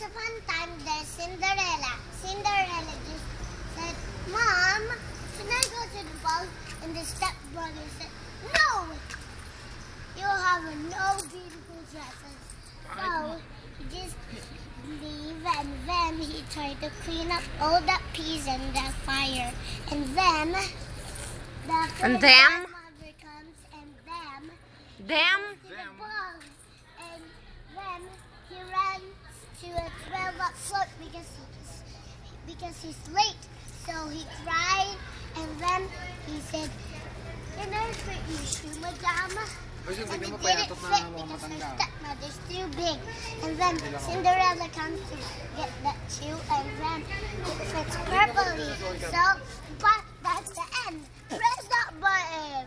Once upon a time, there's Cinderella. Cinderella just said, "Mom, can I go to the ball?" And the stepbrother said, "No! You'll have no beautiful dresses." So he just leave, and then he tried to clean up all that peas and the fire. And then the grandmother comes, and Them? to the ball. And then he ran to a 12-o'clock float because he's late. So he cried, and then he said, "Can I fit your shoe, madam?" And it didn't fit because her stepmother's too big. And then Cinderella comes to get that shoe, and then it fits properly. So, but that's the end. Press that button.